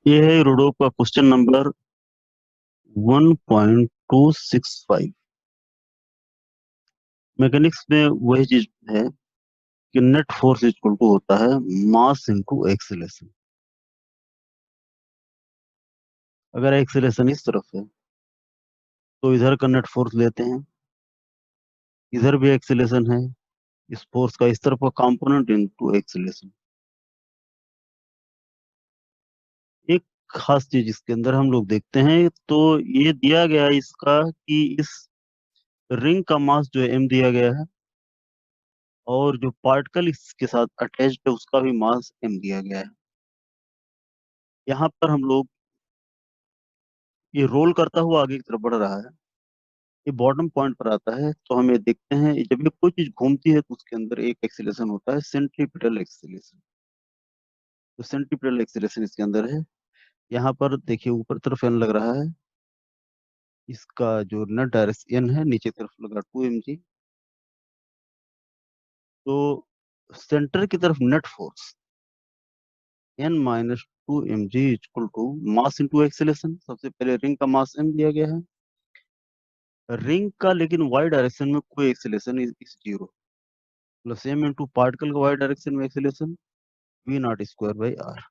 ये है रूडो का क्वेश्चन नंबर 1.265। मैकेनिक्स में वही चीज है कि नेट फोर्स इक्वल टू होता है मास इनटू एक्सीलरेशन। अगर एक्सीलरेशन इस तरफ है तो इधर का नेट फोर्स लेते हैं, इधर भी एक्सीलरेशन है, इस फोर्स का इस तरफ का कंपोनेंट इनटू एक्सीलरेशन। एक खास चीज इसके अंदर हम लोग देखते हैं, तो ये दिया गया है इसका कि इस रिंग का मास जो है m दिया गया है, और जो पार्टिकल इसके साथ अटैच्ड है उसका भी मास m दिया गया है। यहाँ पर हम लोग ये रोल करता हुआ आगे की तरफ बढ़ रहा है, ये बॉटम पॉइंट पर आता है, तो हम ये देखते हैं जब ये कोई चीज घूमती है तो उसके अंदर एक एक्सीलरेशन होता है, सेंट्रीपिटल एक्सीलरेशन। तो सेंट्रीपिटल एक्सीलरेशन इसके अंदर है। यहाँ पर देखिए ऊपर तरफ एन लग रहा है, इसका जो नेट डायरेक्शन है नीचे की तरफ लगा 2 mg। तो सेंटर की तरफ net force n-2 mg equal to mass into acceleration. सबसे पहले रिंग का मास m दिया गया है, रिंग का लेकिन y डायरेक्शन में कोई acceleration is zero, plus m into particle का y डायरेक्शन में acceleration v0 square by r।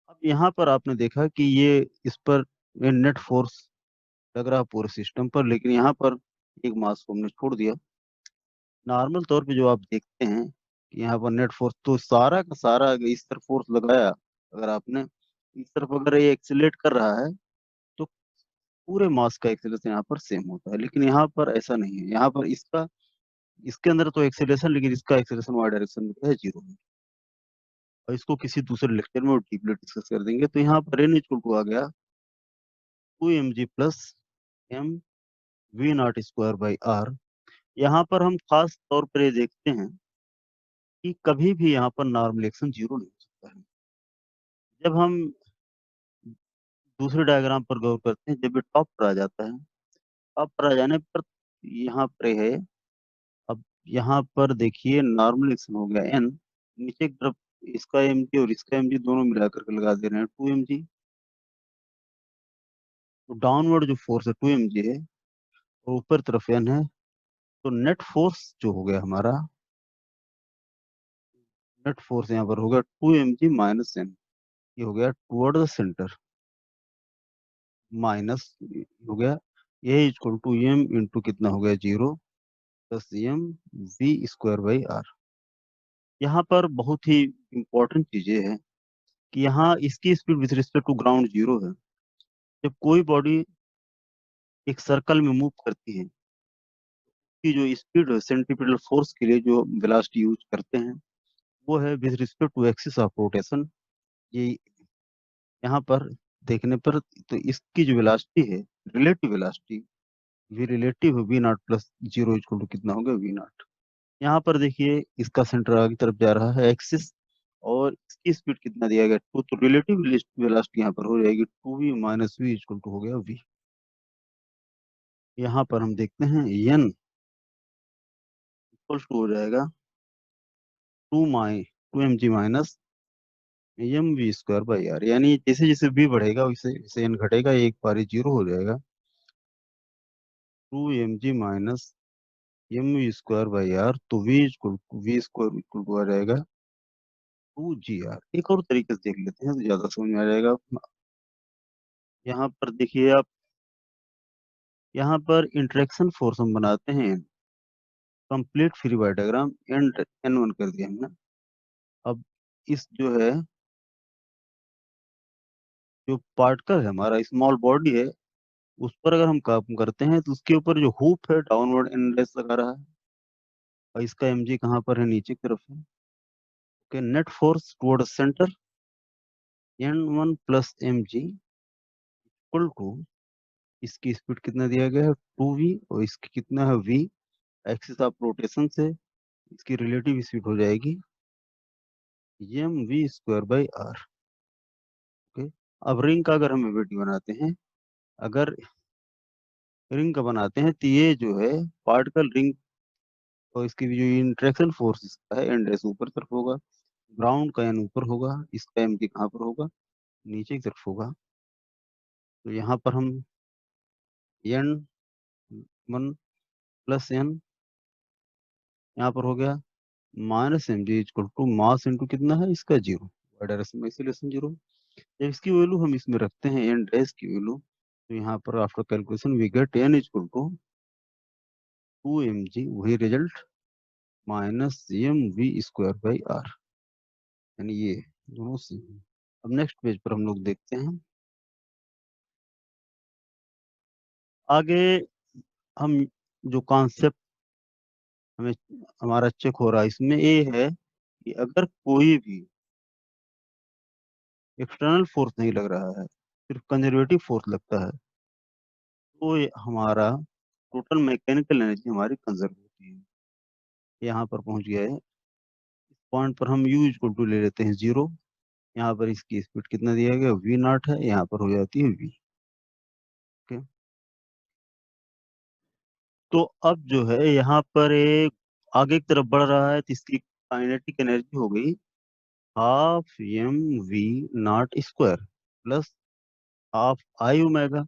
अब यहाँ पर आपने देखा कि ये इस पर नेट फोर्स लग रहा पूरे सिस्टम पर, लेकिन यहाँ पर एक मास को हमने छोड़ दिया। नॉर्मल तौर पे जो आप देखते हैं कि यहाँ पर नेट फोर्स तो सारा का सारा अगर इस तरफ फोर्स लगाया, अगर आपने इस तरफ अगर ये एक्सीलरेट कर रहा है तो पूरे मास का एक्सीलरेशन यहाँ पर सेम होता है, लेकिन यहाँ पर ऐसा नहीं है। यहाँ पर इसका इसके अंदर तो एक्सीलरेशन, लेकिन इसका एक्सीलरेशन वाई डायरेक्शन में है जीरो। और इसको किसी दूसरे लेक्चर में डीपली डिस्कस कर देंगे। तो यहाँ पर एन इक्वल टू आ गया 2 mg plus m v0 square by r। यहाँ पर हम खास तौर पर ये देखते हैं कि कभी भी यहाँ पर नॉर्मलाइजेशन जीरो नहीं हो सकता है। जब हम दूसरे डायग्राम पर गौर करते हैं, जब ये टॉप पर आ जाता है, टॉप पर आ जाने पर यहाँ पर है, अब यहाँ पर देखिए नॉर्मलाइजेशन हो गया n, नीचे की तरफ इसका mg और इसका mg दोनों मिला करके लगा दे रहे हैं 2 mg। तो डाउनवर्ड जो फोर्स है 2 mg है, और ऊपर तरफ n है। तो नेट फोर्स जो हो गया हमारा, नेट फोर्स यहाँ पर हो गया 2 mg - n। ये हो गया टुवर्ड द सेंटर, माइनस हो गया, ये इक्वल टू m इंटू कितना हो गया zero, plus m v² by r। यहाँ पर बहुत ही इंपॉर्टेंट चीजें हैं कि यहाँ इसकी speed with respect to ground zero है। जब कोई बॉडी एक सर्कल में मूव करती है, कि जो स्पीड सेंट्रीपिटल फोर्स के लिए जो वेलोसिटी यूज करते हैं वो है with respect to axis of rotation. ये यहाँ पर देखने पर तो इसकी जो वेलोसिटी है, relative velocity, v relative v naught plus zero equal to कितना होगा v0। यहाँ पर देखिए इसका सेंटर आगे तरफ जा रहा है एक्सिस, और इसकी स्पीड कितना दिया गया टू, तो रिलेटिव वेलोसिटी यहाँ पर हो जाएगी 2v - v इक्वल टू हो गया v। यहाँ पर हम देखते हैं n इक्वल टू हो जाएगा 2 mg - m v² by r। यानी जैसे जैसे v बढ़ेगा वैसे वैसे n घटेगा, एक बार जीरो हो जाएगा। 2 mg - m v² by r, तो v² आ जाएगा 2 gr। एक और तरीके से देख लेते हैं तो ज्यादा समझ में आ जाएगा। यहाँ पर देखिए आप, यहाँ पर इंटरेक्शन फोर्स हम बनाते हैं, complete free body diagram and n1 कर दिया हमने। अब इस जो है, जो पार्टिकल है हमारा स्मॉल बॉडी है, उस पर अगर हम काम करते हैं तो उसके ऊपर जो हुप है डाउनवर्ड एन रेस लगा रहा है, और इसका mg कहाँ पर है, नीचे की तरफ है। Okay, net force toward centre n1 plus mg equal to, इसकी स्पीड कितना दिया गया है 2v, और इसकी कितना है v, एक्सिस ऑफ रोटेशन से इसकी रिलेटिव स्पीड हो जाएगी mv² बाई r। ओके, अब रिंग का अगर हम एबिलिटी बनाते हैं, अगर रिंग का बनाते हैं तो ये जो है पार्टिकल रिंग, और इसकी भी जो इंटरेक्शन फोर्स इसका है एंड रेस ऊपर तरफ होगा, ग्राउंड का एन ऊपर होगा, इसका एम कहाँ पर होगा, नीचे की तरफ होगा। तो यहाँ पर हम एन वन प्लस एन, यहाँ पर हो गया minus m g equal to mass into कितना है इसका, जीरो, वाई डायरेक्शन में इसीलिए जीरो। जब इसकी वैल्यू हम इसमें रखते हैं एन डैश की वैल्यू, तो यहाँ पर after calculation we get n equal to 2 mg, वही result, minus m v square by r, यानी ये दोनों से। अब नेक्स्ट पेज पर हम लोग देखते हैं आगे। हम जो कॉन्सेप्ट हमें हमारा चेक हो रहा है इसमें ये है कि अगर कोई भी एक्सटर्नल फोर्स नहीं लग रहा है, सिर्फ कंजर्वेटिव फोर्स लगता है, तो ये हमारा टोटल मैकेनिकल एनर्जी हमारी कंजर्व होती है। यहाँ पर पहुंच गया है, इस पॉइंट पर हम यू इक्वल टू ले लेते हैं जीरो। यहाँ पर इसकी स्पीड कितना दिया गया, वी नॉट है, यहाँ पर हो जाती है वी। ओके, तो अब जो है यहाँ पर एक आगे की तरफ बढ़ रहा है, तो इसकी काइनेटिक एनर्जी हो गई half m v naught square plus half I omega.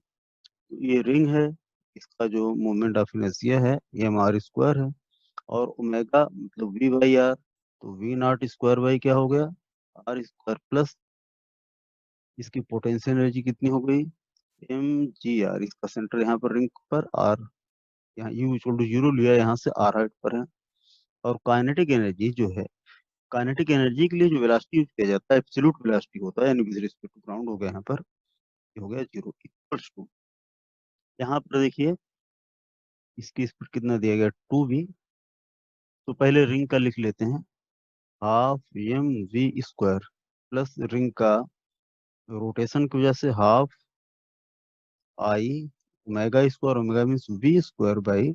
ये रिंग है, इसका जो मोमेंट ऑफ इनर्शिया है ये एम आर स्क्वायर है, और ओमेगा मतलब वी बाई आर, तो वी नॉट स्क्वायर बाई क्या हो गया, आर स्क्वायर प्लस इसकी पोटेंशियल एनर्जी कितनी हो गई, एम जी आर, इसका सेंटर यहाँ पर रिंग पर, आर यहाँ यू इक्वल टू जीरो लिया, यहाँ से आर हाइट पर है। और काइनेटिक एनर्जी जो है, काइनेटिक एनर्जी के लिए जो वेलोसिटी यूज किया जाता है एब्सोल्यूट वेलोसिटी होता है, यानी विद रिस्पेक्ट टू ग्राउंड हो गया यहाँ पर, ये हो गया जीरो इक्वल्स टू, यहाँ पर देखिए इसकी स्पीड कितना दिया गया 2v। तो पहले रिंग का लिख लेते हैं, half m v square plus ring का रोटेशन की वजह से half I omega square, omega means v square by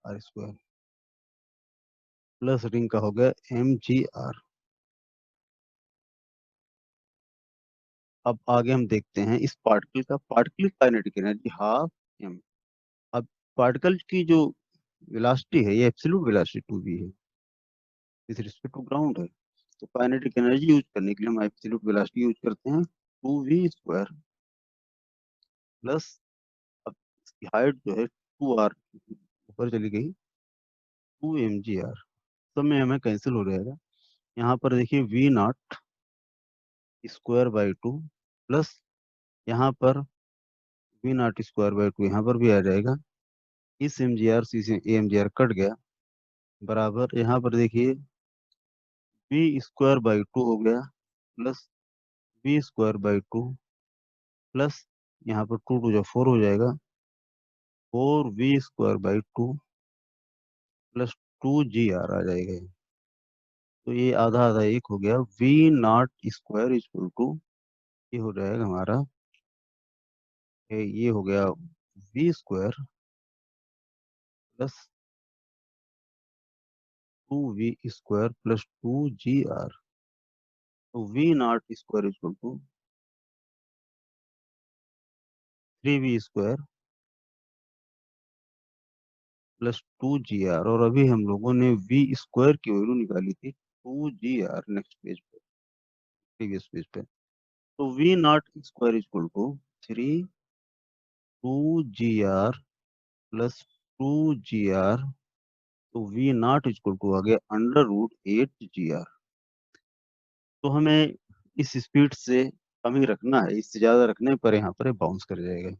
r square, plus ring का हो गया एम जी आर। अब आगे हम देखते हैं इस पार्टिकल का, particle kinetic energy half m. अब पार्टिकल की जो वेलोसिटी है ये एब्सोल्यूट वेलोसिटी 2v है, इस रिस्पेक्ट टू ग्राउंड है। तो काइनेटिक एनर्जी यूज करने के लिए हम एब्सोल्यूट वेलोसिटी यूज करते हैं 2v स्क्वायर प्लस, अब इसकी हाइट जो है 2r ऊपर चली गई, 2 mg r, सब में हमें कैंसिल हो जाएगा। यहाँ पर देखिए v naught square by two plus यहाँ पर v naught square by two, यहाँ पर भी आ जाएगा, इस एम जी आर सी से एम जी आर कट गया, बराबर यहाँ पर देखिए वी स्क्वायर बाई टू हो गया plus v square by two plus यहाँ पर टू टू जो फोर हो जाएगा, 4v square by two plus 2gr आ जाएगा। तो ये आधा आधा एक हो गया, v naught square equal to, ये हो जाएगा हमारा, ये हो गया v square plus 2v square plus 2gr। तो v naught square equal to 3v square plus 2gr, और अभी हम लोगों ने v स्क्वायर की वैल्यू निकाली थी 2gr, नेक्स्ट पेज पे, प्रीवियस पेज पे। तो v naught square equal to 3 2gr plus 2gr, तो वी नॉट इक्वल टू आ गया √8gr। तो हमें इस स्पीड से कम ही रखना है, इससे ज्यादा रखने पर यहाँ पर बाउंस कर जाएगा।